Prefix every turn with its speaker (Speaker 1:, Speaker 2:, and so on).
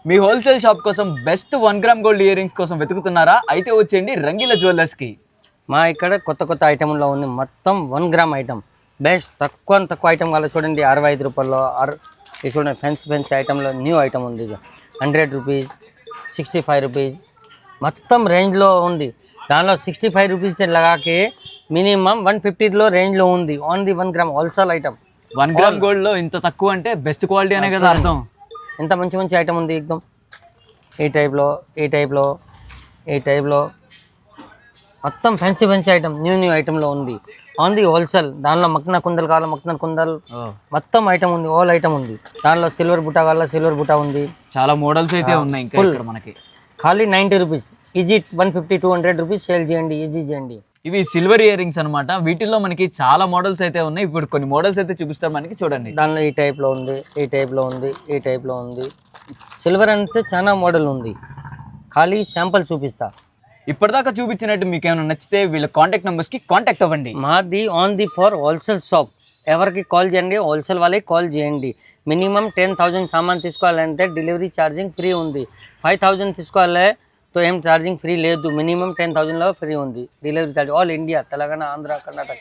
Speaker 1: మీ wholesale shop కోసం best 1 gram gold ear rings కోసం వెతుకుతున్నారా? అయితే వచ్చేయండి రంగీల జ్యువెలర్స్కి.
Speaker 2: మా ఇక్కడ కొత్త కొత్త ఐటెంలో ఉంది. మొత్తం 1 గ్రామ్ ఐటమ్ బెస్ట్. తక్కువ ఐటమ్ కావాలి చూడండి. 65 రూపాయల్లో ఇది చూడండి. ఫెన్సీ ఐటెంలో న్యూ ఐటమ్ ఉంది. 100 రూపీస్, 65 రూపీస్ మొత్తం రేంజ్లో ఉంది. దానిలో 65 రూపీస్ లగాకి మినిమం 150లో రేంజ్లో ఉంది. Only 1 gram wholesale item.
Speaker 1: 1 gram gold లో ఇంత తక్కువ అంటే బెస్ట్ క్వాలిటీ అనే కదా అర్థం.
Speaker 2: ఎంత మంచి ఐటమ్ ఉంది. ఎక్దమ్ ఈ టైప్లో మొత్తం ఫెన్సీ ఐటమ్ న్యూ ఐటెంలో ఉంది. Only wholesale. దానిలో మక్నా కుందలు కావాలా మక్నా కుందలు మొత్తం ఐటమ్ ఉంది. ఆల్ ఐటమ్ ఉంది. దానిలో సిల్వర్ బుట్ట కావాలా సిల్వర్ బుట్ట ఉంది.
Speaker 1: చాలా మోడల్స్ అయితే ఉన్నాయి ఇంకా ఇక్కడ మనకి.
Speaker 2: ఖాళీ 90 రూపీస్. ఈజీ 150-200 రూపీస్ సేల్ చేయండి. ఈజీ చేయండి.
Speaker 1: ఇవి సిల్వర్ ఇయర్ రింగ్స్ అనమాట. వీటిల్లో మనకి చాలా మోడల్స్ అయితే ఉన్నాయి. ఇప్పుడు కొన్ని మోడల్స్ అయితే చూపిస్తారు మనకి, చూడండి.
Speaker 2: దానిలో ఈ టైప్లో ఉంది, ఈ టైప్లో ఉంది. సిల్వర్ అంటే చాలా మోడల్ ఉంది. ఖాళీ శాంపుల్ చూపిస్తా.
Speaker 1: ఇప్పటిదాకా చూపించినట్టు మీకు ఏమైనా నచ్చితే వీళ్ళ కాంటాక్ట్ నెంబర్స్కి కాంటాక్ట్ అవ్వండి.
Speaker 2: మాది on the for wholesale shop. ఎవరికి కాల్ చేయండి, హోల్సేల్ వాళ్ళకి కాల్ చేయండి. మినిమం 10,000 సామాన్ తీసుకోవాలంటే డెలివరీ ఛార్జింగ్ ఫ్రీ ఉంది. 5,000 తీసుకోవాలి తో ఏం ఛార్జింగ్ ఫ్రీ లేదు. మినిమం 10,000లో ఫ్రీ ఉంది delivery charge. All India, Telangana, Andhra, Karnataka.